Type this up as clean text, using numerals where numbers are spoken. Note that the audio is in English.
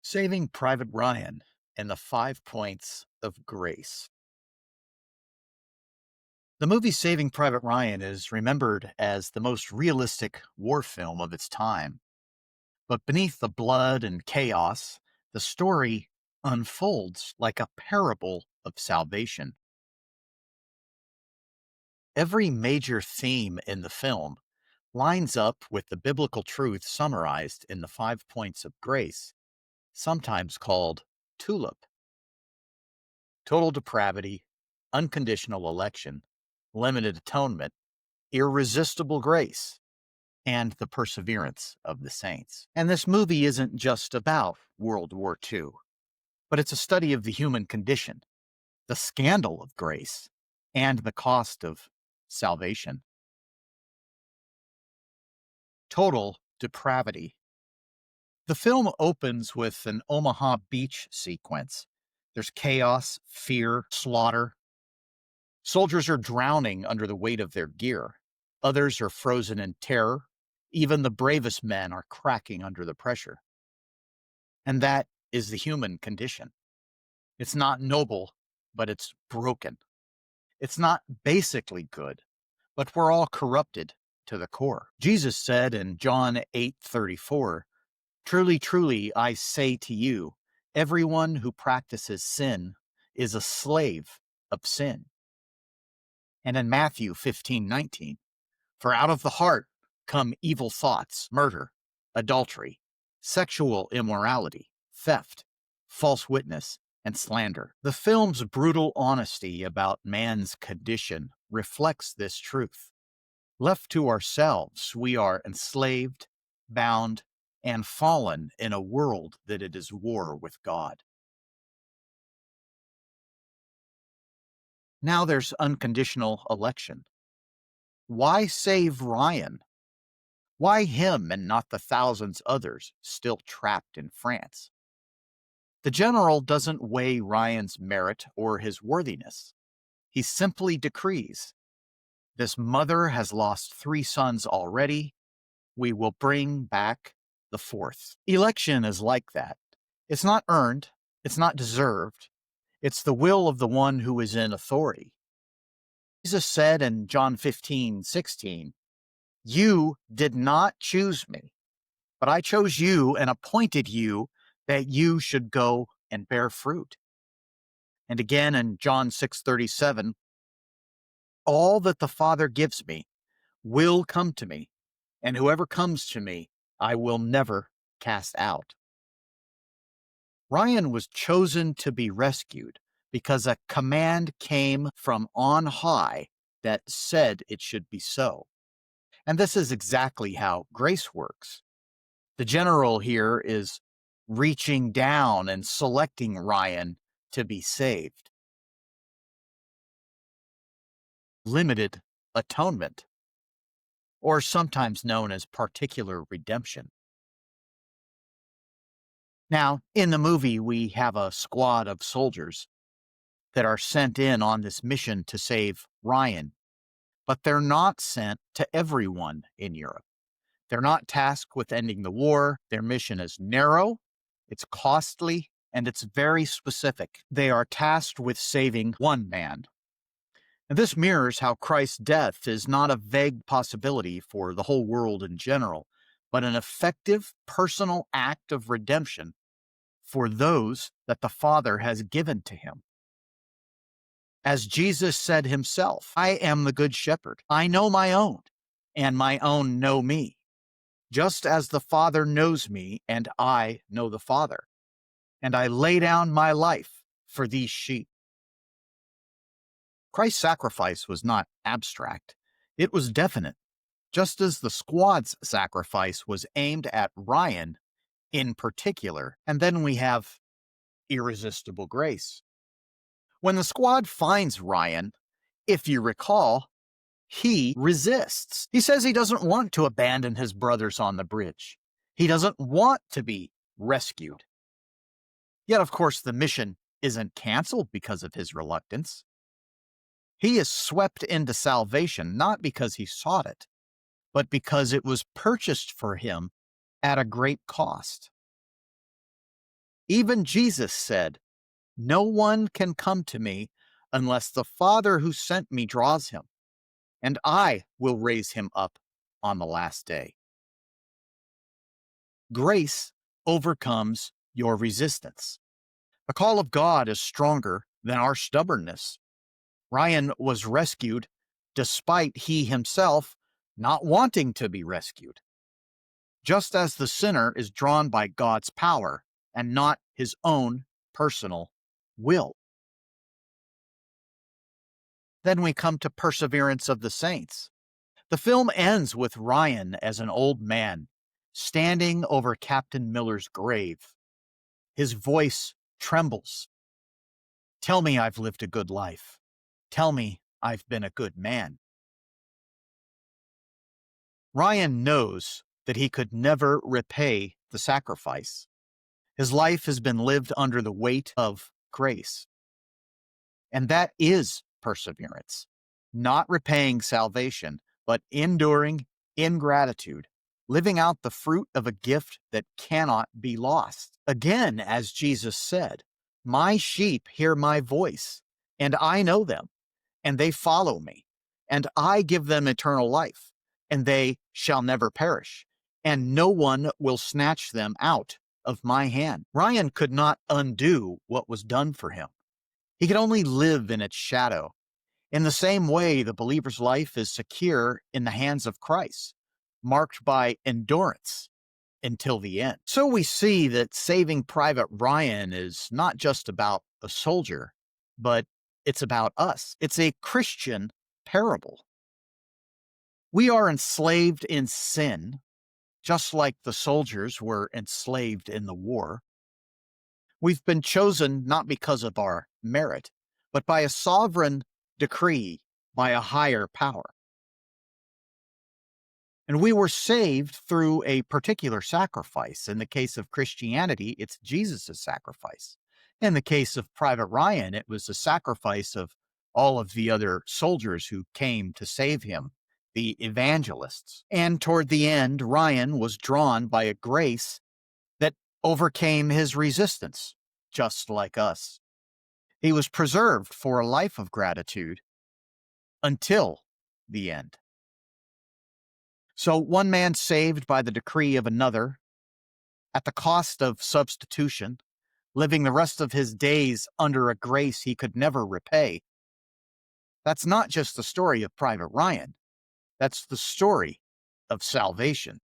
Saving Private Ryan and the 5 Points of Grace. The movie Saving Private Ryan is remembered as the most realistic war film of its time. But beneath the blood and chaos, the story unfolds like a parable of salvation. Every major theme in the film lines up with the biblical truth summarized in the 5 Points of Grace, sometimes called TULIP. Total depravity, unconditional election, limited atonement, irresistible grace, and the perseverance of the saints. And this movie isn't just about World War II, but it's a study of the human condition, the scandal of grace, and the cost of salvation. Total depravity. The film opens with an Omaha Beach sequence. There's chaos, fear, slaughter. Soldiers are drowning under the weight of their gear. Others are frozen in terror. Even the bravest men are cracking under the pressure. And that is the human condition. It's not noble, but it's broken. It's not basically good, but we're all corrupted to the core. Jesus said in John 8:34, "Truly, truly, I say to you, everyone who practices sin is a slave of sin." And in Matthew 15:19, "For out of the heart come evil thoughts, murder, adultery, sexual immorality, theft, false witness, and slander." The film's brutal honesty about man's condition reflects this truth. Left to ourselves, we are enslaved, bound, and fallen in a world that it is war with God. Now there's unconditional election. Why save Ryan? Why him and not the thousands others still trapped in France? The general doesn't weigh Ryan's merit or his worthiness. He simply decrees, "This mother has lost 3 sons already. We will bring back the fourth." Election is like that. It's not earned. It's not deserved. It's the will of the one who is in authority. Jesus said in John 15:16, "You did not choose me, but I chose you and appointed you that you should go and bear fruit." And again in John 6:37, "All that the Father gives me will come to me, and whoever comes to me, I will never cast out." Ryan was chosen to be rescued because a command came from on high that said it should be so. And this is exactly how grace works. The general here is reaching down and selecting Ryan to be saved. Limited atonement, or sometimes known as particular redemption. Now, in the movie, we have a squad of soldiers that are sent in on this mission to save Ryan, but they're not sent to everyone in Europe. They're not tasked with ending the war. Their mission is narrow, it's costly, and it's very specific. They are tasked with saving one man. And this mirrors how Christ's death is not a vague possibility for the whole world in general, but an effective personal act of redemption for those that the Father has given to him. As Jesus said himself, "I am the good shepherd. I know my own, and my own know me, just as the Father knows me, and I know the Father. And I lay down my life for these sheep." Christ's sacrifice was not abstract. It was definite, just as the squad's sacrifice was aimed at Ryan in particular. And then we have irresistible grace. When the squad finds Ryan, if you recall, he resists. He says he doesn't want to abandon his brothers on the bridge. He doesn't want to be rescued. Yet, of course, the mission isn't canceled because of his reluctance. He is swept into salvation not because he sought it, but because it was purchased for him at a great cost. Even Jesus said, "No one can come to me unless the Father who sent me draws him, and I will raise him up on the last day." Grace overcomes your resistance. The call of God is stronger than our stubbornness. Ryan was rescued despite he himself not wanting to be rescued. Just as the sinner is drawn by God's power and not his own personal will. Then we come to perseverance of the saints. The film ends with Ryan as an old man standing over Captain Miller's grave. His voice trembles. "Tell me I've lived a good life. Tell me I've been a good man." Ryan knows that he could never repay the sacrifice. His life has been lived under the weight of grace. And that is perseverance, not repaying salvation, but enduring ingratitude, living out the fruit of a gift that cannot be lost. Again, as Jesus said, "My sheep hear my voice, and I know them, and they follow me, and I give them eternal life, and they shall never perish, and no one will snatch them out of my hand." Ryan could not undo what was done for him. He could only live in its shadow. In the same way, the believer's life is secure in the hands of Christ, marked by endurance until the end. So we see that Saving Private Ryan is not just about a soldier, but it's about us. It's a Christian parable. We are enslaved in sin, just like the soldiers were enslaved in the war. We've been chosen not because of our merit, but by a sovereign decree by a higher power. And we were saved through a particular sacrifice. In the case of Christianity, it's Jesus' sacrifice. In the case of Private Ryan, it was the sacrifice of all of the other soldiers who came to save him, the evangelists. And toward the end, Ryan was drawn by a grace that overcame his resistance, just like us. He was preserved for a life of gratitude until the end. So one man saved by the decree of another, at the cost of substitution, living the rest of his days under a grace he could never repay. That's not just the story of Private Ryan. That's the story of salvation.